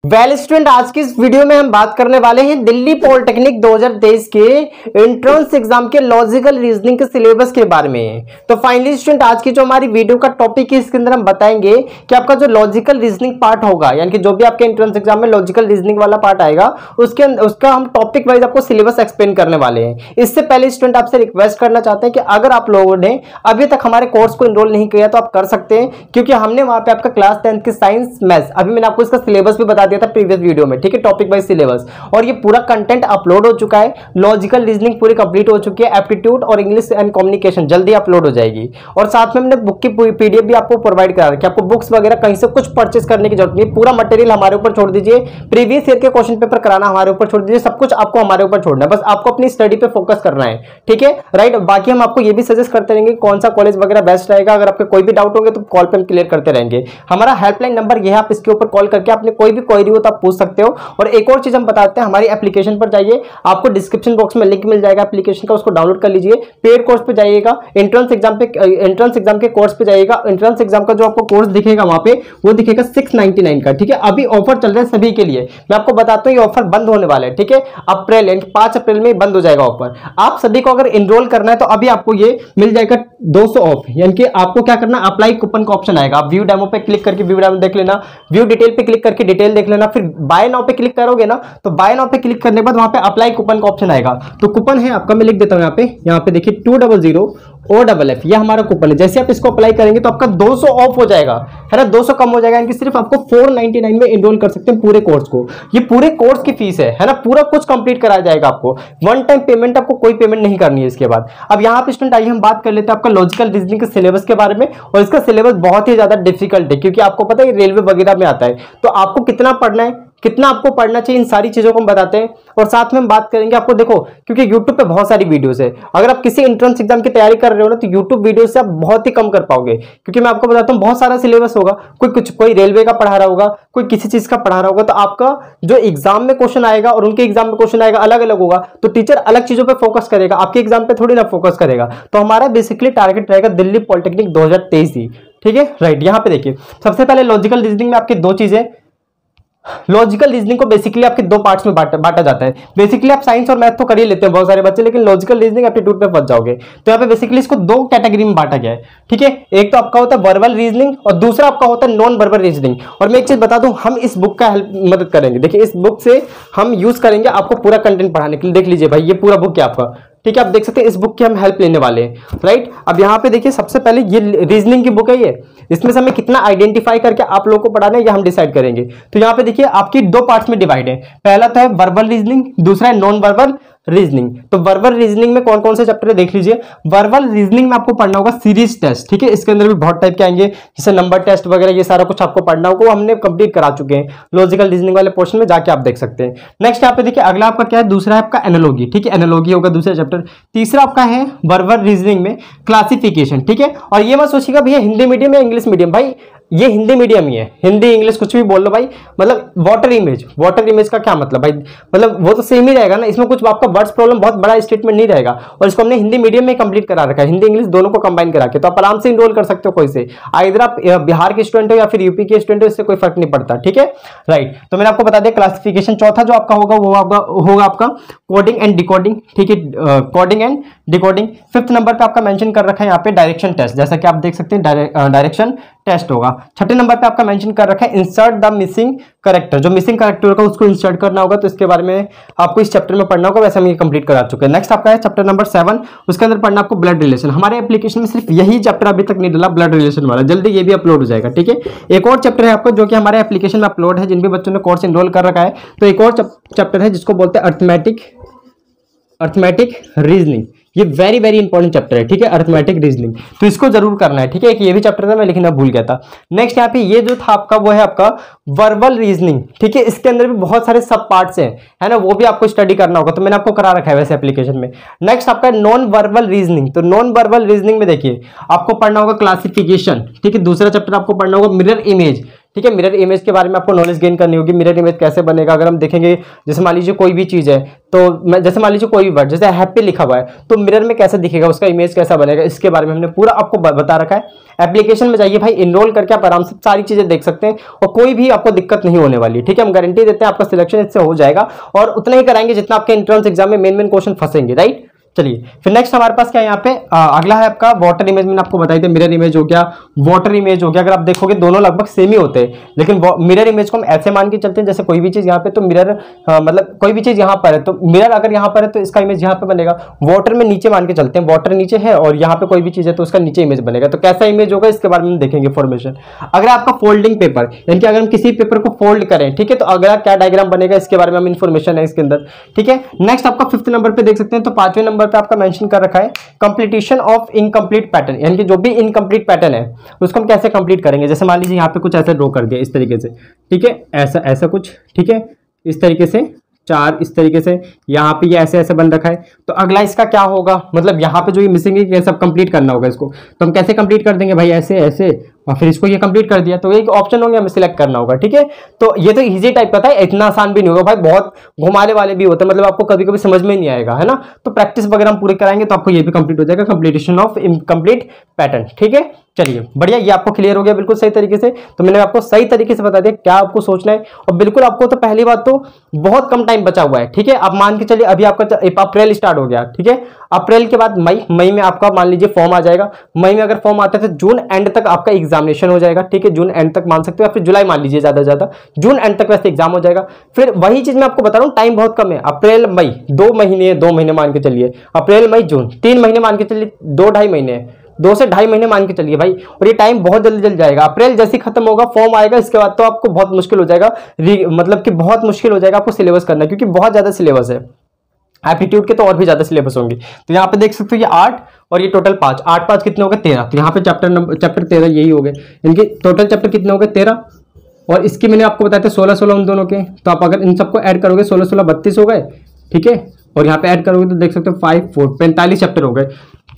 Well student, आज की इस वीडियो में हम बात करने वाले हैं दिल्ली पॉलिटेक्निक 2023 के एंट्रेंस एग्जाम के लॉजिकल रीजनिंग के सिलेबस के बारे में। तो फाइनली स्टूडेंट, आज की जो हमारी वीडियो का टॉपिक है इसके अंदर हम बताएंगे कि आपका जो लॉजिकल रीजनिंग पार्ट होगा, यानी कि जो भी आपके एंट्रेंस एग्जाम में लॉजिकल रीजनिंग वाला पार्ट आएगा उसका हम टॉपिक वाइज आपको सिलेबस एक्सप्लेन करने वाले हैं। इससे पहले स्टूडेंट आपसे रिक्वेस्ट करना चाहते हैं कि अगर आप लोगों ने अभी तक हमारे कोर्स को इनरोल नहीं किया तो आप कर सकते हैं, क्योंकि हमने वहां पे आपका क्लास 10th की साइंस मैथ्स, अभी मैंने आपको इसका सिलेबस भी बता दिया था प्रीवियस वीडियो में, ठीक है, टॉपिक वाइज सिलेबस, और ये पूरा कंटेंट अपलोड हो चुका है। लॉजिकल रीजनिंग पूरी कंप्लीट हो चुकी है, एप्टीट्यूड और इंग्लिश एंड कम्युनिकेशन जल्दी अपलोड हो जाएगी। और साथ में हमने बुक की पीडीएफ भी आपको प्रोवाइड करा रखी है, आपको बुक्स वगैरह कहीं से कुछ परचेस करने की जरूरत नहीं, पूरा मटेरियल हमारे ऊपर छोड़ दीजिए, प्रीवियस ईयर के क्वेश्चन पेपर कराना हमारे ऊपर छोड़ दीजिए, सब कुछ आपको हमारे ऊपर छोड़ना है, बस आपको अपनी स्टडी पे फोकस करना है, ठीक है, राइट। बाकी हम आपको ये भी सजेस्ट करते रहेंगे कौन सा कॉलेज वगैरह बेस्ट रहेगा। अगर आपके कोई भी डाउट होंगे तो कॉल पे हम क्लियर करते रहेंगे। हमारा हेल्पलाइन नंबर ये है, आप इसके ऊपर कॉल करके आपने कोई भी क्वेरी हो तो आप पूछ सकते हो। और एक और चीज हम बताते हैं, हमारी एप्लीकेशन पर जाइए, आपको डिस्क्रिप्शन बॉक्स में लिंक मिल जाएगा एप्लीकेशन का, उसको डाउनलोड कर लीजिए। पेड कोर्स पे जाइएगा, एंट्रेंस एग्जाम के कोर्स पे जाइएगा, एंट्रेंस एग्जाम का जो आपको कोर्स दिखेगा वहां पे वो दिखेगा 699 का, ठीक है। अभी ऑफर चल रहा है सभी के लिए, मैं आपको बताता हूँ ये ऑफर बंद होने वाला है, ठीक है, अप्रैल 5 अप्रैल में बंद हो जाएगा ऑफर। आप सभी को अगर इनरोल करना है तो अभी आपको ये मिल जाएगा 200 ऑफ, यानी कि आपको क्या करना, अप्लाई कूपन का ऑप्शन आएगा, आप व्यू डेमो पे क्लिक करके व्यू डेमो देख लेना, व्यू डिटेल पे क्लिक करके डिटेल देख लेना, फिर बाय नाउ पे क्लिक करोगे ना, तो बाय नाउ पे क्लिक करने के बाद वहां पे अप्लाई कूपन का ऑप्शन आएगा। तो कूपन है आपका, मैं लिख देता हूं यहाँ पे देखिए 200 OFF, ये हमारा कूपन है। जैसे आप इसको अप्लाई करेंगे तो आपका 200 ऑफ हो जाएगा, है ना, 200 कम हो जाएगा, यानी कि सिर्फ आपको 499 में इनरोल कर सकते हैं पूरे कोर्स को। ये पूरे कोर्स की फीस है ना, पूरा कुछ कंप्लीट कराया जाएगा आपको, वन टाइम पेमेंट, आपको कोई पेमेंट नहीं करनी है इसके बाद। अब यहाँ पे स्टूडेंट आइए हम बात कर लेते हैं आपका लॉजिकल रीजनिंग के सिलेबस के बारे में। और इसका सिलेबस बहुत ही ज्यादा डिफिकल्ट है, क्योंकि आपको पता है रेलवे वगैरह में आता है, तो आपको कितना पढ़ना है, कितना आपको पढ़ना चाहिए, इन सारी चीजों को हम बताते हैं। और साथ में हम बात करेंगे आपको, देखो क्योंकि YouTube पे बहुत सारी वीडियोस है, अगर आप किसी एंट्रेंस एग्जाम की तैयारी कर रहे हो ना तो YouTube वीडियो से आप बहुत ही कम कर पाओगे, क्योंकि मैं आपको बताता हूँ बहुत सारा सिलेबस होगा, कोई रेलवे का पढ़ा रहा होगा, कोई किसी चीज का पढ़ा रहा होगा, तो आपका जो एग्जाम में क्वेश्चन आएगा और उनके एग्जाम में क्वेश्चन आएगा अलग अलग होगा, तो टीचर अलग चीजों पर फोकस करेगा, आपके एग्जाम पे थोड़ी ना फोकस करेगा। तो हमारा बेसिकली टारगेट रहेगा दिल्ली पॉलिटेक्निक 2023 ही, ठीक है, राइट। यहाँ पे देखिए सबसे पहले लॉजिकल रीजनिंग में आपकी दो चीजें, लॉजिकल रीजनिंग को बेसिकली आपके दो पार्ट्स में बांटा जाता है। बेसिकली आप साइंस और मैथ तो कर ही लेते हैं बहुत सारे बच्चे, लेकिन लॉजिकल रीजनिंग एप्टीट्यूड पे फंस जाओगे। तो यहाँ पे बेसिकली इसको दो कैटेगरी में बांटा गया है, ठीक है। एक तो आपका होता है वर्बल रीजनिंग और दूसरा आपका होता है नॉन वर्बल रीजनिंग। और मैं एक चीज बता दूं, हम इस बुक का हेल्प मदद करेंगे, देखिए इस बुक से हम यूज करेंगे आपको पूरा कंटेंट पढ़ाने के लिए। देख लीजिए भाई, ये पूरा बुक है आपका, ठीक है, आप देख सकते हैं इस बुक की हम हेल्प लेने वाले हैं, राइट। अब यहाँ पे देखिए सबसे पहले ये रीजनिंग की बुक है, ये इसमें से हमें कितना आइडेंटिफाई करके आप लोगों को पढ़ाना है ये हम डिसाइड करेंगे। तो यहाँ पे देखिए आपकी दो पार्ट्स में डिवाइड है, पहला तो है वर्बल रीजनिंग, दूसरा है नॉन वर्बल रीजनिंग। तो वर्बल रीजनिंग में कौन कौन से चैप्टर है देख लीजिए। वर्बल रीजनिंग में आपको पढ़ना होगा सीरीज टेस्ट, ठीक है, इसके अंदर भी बहुत टाइप के आएंगे, जैसे नंबर टेस्ट वगैरह, ये सारा कुछ आपको पढ़ना होगा, वो हमने कंप्लीट करा चुके हैं लॉजिकल रीजनिंग वाले पोर्शन में, जाके आप देख सकते हैं। नेक्स्ट यहाँ पे देखिए अगला आपका क्या है, दूसरा है आपका एनालॉजी, ठीक है, एनालॉजी होगा दूसरा चैप्टर। तीसरा आपका है वर्बल रीजनिंग में क्लासिफिकेशन, ठीक है। और ये मत सोचिएगा भैया हिंदी मीडियम या इंग्लिश मीडियम, भाई ये हिंदी मीडियम ही है, हिंदी इंग्लिश कुछ भी बोल लो भाई, मतलब वाटर इमेज का क्या मतलब भाई, मतलब वो तो सेम ही रहेगा ना, इसमें कुछ आपका वर्ड्स प्रॉब्लम बहुत बड़ा स्टेटमेंट नहीं रहेगा। और इसको हमने हिंदी मीडियम में कंप्लीट करा रखा है, हिंदी इंग्लिश दोनों को कंबाइन करा के, तो आप आराम से इनरोल कर सकते हो कोई से, आइदर आप बिहार के स्टूडेंट हो या फिर यूपी के स्टूडेंट हो, इससे कोई फर्क नहीं पड़ता, ठीक है, राइट। तो मैंने आपको बता दिया क्लासिफिकेशन। चौथा जो आपका होगा वो होगा आपका कोडिंग एंड डिकोडिंग, ठीक है, coding and decoding. Fifth number पे आपका मेंशन कर रखा है यहाँ पे डायरेक्शन टेस्ट, जैसा कि आप देख सकते हैं डायरेक्शन टेस्ट होगा। छठे नंबर पे आपका मेंशन कर रखा है इंसर्ट द मिसिंग कैरेक्टर, जो मिसिंग कैरेक्टर होगा उसको इंसर्ट करना होगा, तो इसके बारे में आपको इस चैप्टर में पढ़ना होगा, वैसे हम ये कंप्लीट करा चुके हैं। नेक्स्ट आपका है चैप्टर नंबर 7, उसके अंदर पढ़ना आपको ब्लड रिलेशन। हमारे एप्लीकेशन में सिर्फ यही चैप्टर अभी तक नहीं डला, ब्लड रिलेशन वाला, जल्दी ये भी अपलोड हो जाएगा, ठीक है। एक और चैप्टर है आपको जो कि हमारे एप्लीकेशन में अपलोड है, जिन भी बच्चों ने कोर्स इनरोल कर रखा है, तो एक और चैप्टर है जिसको बोलते हैं अर्थमेटिक रीजनिंग। ये वेरी वेरी इंपॉर्टेंट चैप्टर है, ठीक है, अर्थमेटिक रीजनिंग, तो इसको जरूर करना है, ठीक है। ये भी चैप्टर था मैं लिखना भूल गया था। नेक्स्ट यहाँ पे ये जो था आपका वो है आपका वर्बल रीजनिंग, ठीक है, इसके अंदर भी बहुत सारे सब पार्ट्स हैं, है ना, वो भी आपको स्टडी करना होगा, तो मैंने आपको करा रखा है वैसे एप्लीकेशन में। नेक्स्ट आपका नॉन वर्बल रीजनिंग, तो नॉन वर्बल रीजनिंग में देखिए आपको पढ़ना होगा क्लासिफिकेशन, ठीक है, दूसरा चैप्टर आपको पढ़ना होगा मिरर इमेज, ठीक है। मिरर इमेज के बारे में आपको नॉलेज गेन करनी होगी, मिरर इमेज कैसे बनेगा। अगर हम देखेंगे जैसे मान लीजिए कोई भी चीज़ है, तो जैसे मान लीजिए कोई भी वर्ड जैसे हैप्पी लिखा हुआ है, तो मिरर में कैसे दिखेगा, उसका इमेज कैसा बनेगा, इसके बारे में हमने पूरा आपको बता रखा है। एप्लीकेशन में जाइए भाई, इनरोल करके आप आराम से सारी चीजें देख सकते हैं और कोई भी आपको दिक्कत नहीं होने वाली। ठीक है, हम गारंटी देते हैं आपका सिलेक्शन इससे हो जाएगा और उतना ही कराएंगे जितना आपके एंट्रेंस एग्जाम में मेन क्वेश्चन फंसेंगे, राइट। चलिए फिर नेक्स्ट हमारे पास क्या है यहाँ पे अगला है आपका वाटर इमेज। मैंने आपको बताई थी मिरर इमेज हो गया, वाटर इमेज हो गया। अगर आप देखोगे दोनों लगभग सेम ही होते हैं, लेकिन मिरर इमेज को हम ऐसे मान के चलते हैं जैसे कोई भी चीज यहाँ पे, तो मिरर मतलब कोई भी चीज यहाँ पर है तो मिरर अगर यहाँ पर है तो इसका इमेज यहाँ पे बनेगा। वाटर में नीचे मान के चलते हैं, वाटर नीचे है और यहाँ पे कोई भी चीज है तो उसका नीचे इमेज बनेगा। तो कैसा इमेज होगा इसके बारे में देखेंगे फॉर्मेशन। अगर आपका फोल्डिंग पेपर यानी कि अगर हम किसी पेपर को फोल्ड करें, ठीक है, तो अगला क्या डायग्राम बनेगा इसके बारे में हम इन्फॉर्मेशन है इसके अंदर। ठीक है, नेक्स्ट आपका 5th नंबर पे देख सकते हैं, तो 5वें नंबर पे आपका मेंशन कर रखा है कंप्लीशन ऑफ इनकम्प्लीट पैटर्न, यानी कि जो भी इनकम्प्लीट पैटर्न है उसको हम कैसे कंप्लीट करेंगे। जैसे मान लीजिए यहाँ पे कुछ ऐसा ड्रॉ कर दिया इस तरीके से, ठीक है, ऐसा ऐसा कुछ, ठीक है, इस तरीके से 4 इस तरीके से, यहाँ पे ये ऐसे ऐसे बन रखा है। तो अगला इसका क्या होगा, मतलब यहाँ पे जो ये मिसिंग है ये सब कंप्लीट करना होगा इसको। तो हम कैसे कंप्लीट कर देंगे भाई, ऐसे ऐसे, और फिर इसको ये कंप्लीट कर दिया तो एक ऑप्शन होंगे हमें सिलेक्ट करना होगा। ठीक है, तो ये तो इजी टाइप का था, इतना आसान भी नहीं होगा भाई, बहुत घुमाने वाले भी होते हैं, मतलब आपको कभी कभी समझ में नहीं आएगा, है ना। तो प्रैक्टिस वगैरह हम पूरे कराएंगे तो आपको ये भी कंप्लीट हो जाएगा, कंप्लीटेशन ऑफ इनकम्प्लीट पैटर्न। ठीक है, चलिए बढ़िया, ये आपको क्लियर हो गया बिल्कुल सही तरीके से। तो मैंने आपको सही तरीके से बता दिया क्या आपको सोचना है और बिल्कुल आपको तो पहली बात तो बहुत कम टाइम बचा हुआ है। ठीक है, आप मान के चलिए अभी आपका अप्रैल स्टार्ट हो गया, ठीक है, अप्रैल के बाद मई में आपका मान लीजिए फॉर्म आ जाएगा। मई में अगर फॉर्म आता है तो जून एंड तक आपका एग्जामिनेशन हो जाएगा। ठीक है, जून एंड तक मान सकते हो या फिर जुलाई मान लीजिए, ज्यादा ज्यादा जून एंड तक वैसे एग्जाम हो जाएगा। फिर वही चीज मैं आपको बता रहा हूँ, टाइम बहुत कम है, अप्रैल मई 2 महीने मान के चलिए, अप्रैल मई जून 3 महीने मान के चलिए, 2-2.5 महीने, 2 से 2.5 महीने मान के चलिए भाई, और ये टाइम बहुत जल्दी जाएगा। अप्रैल जैसे ही खत्म होगा फॉर्म आएगा, इसके बाद तो आपको बहुत मुश्किल हो जाएगा, मतलब कि बहुत मुश्किल हो जाएगा आपको सिलेबस करना, क्योंकि बहुत ज्यादा सिलेबस है। एप्टीट्यूड के तो और भी ज्यादा सिलेबस होंगे। तो यहाँ पे देख सकते हो ये 8 और ये टोटल 5, 8-5 कितने हो गए 13। तो यहाँ पे चैप्टर 13 यही हो गए, इनके टोटल चैप्टर कितने हो गए 13, और इसके मैंने आपको बताया था 16-16 उन दोनों के। तो आप अगर इन सबको ऐड करोगे 16-16 32 हो गए, ठीक है, और यहाँ पे ऐड करोगे तो देख सकते हो 5 4 45 चैप्टर हो गए।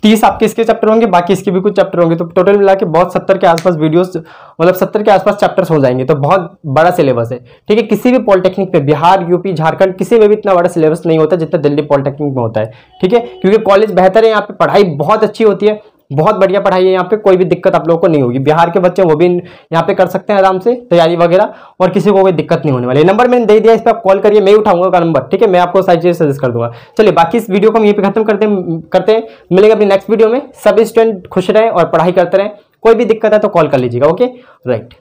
30 आपके इसके चैप्टर होंगे, बाकी इसके भी कुछ चैप्टर होंगे, तो टोटल मिला के बहुत 70 के आसपास वीडियोस, मतलब 70 के आसपास चैप्टर्स हो जाएंगे। तो बहुत बड़ा सिलेबस है। ठीक है, किसी भी पॉलिटेक्निक पे, बिहार, यूपी, झारखंड, किसी में भी इतना बड़ा सिलेबस नहीं होता जितना दिल्ली पॉलिटेक्निक में होता है। ठीक है, क्योंकि कॉलेज बेहतर है, यहाँ पे पढ़ाई बहुत अच्छी होती है, बहुत बढ़िया पढ़ाई है यहाँ पे, कोई भी दिक्कत आप लोगों को नहीं होगी। बिहार के बच्चे वो भी यहाँ पे कर सकते हैं आराम से तैयारी वगैरह, और किसी को कोई दिक्कत नहीं होने वाली। नंबर मैंने दे दिया, इस पर आप कॉल करिए, मैं उठाऊंगा नंबर। ठीक है, मैं आपको सारी चीजें सजेस्ट कर दूंगा। चलिए बाकी इस वीडियो को हम यहीं पे खत्म करते हैं, मिलेंगे अपनी नेक्स्ट वीडियो में। सभी स्टूडेंट खुश रहें और पढ़ाई करते रहें, कोई भी दिक्कत है तो कॉल कर लीजिएगा। Okay, right.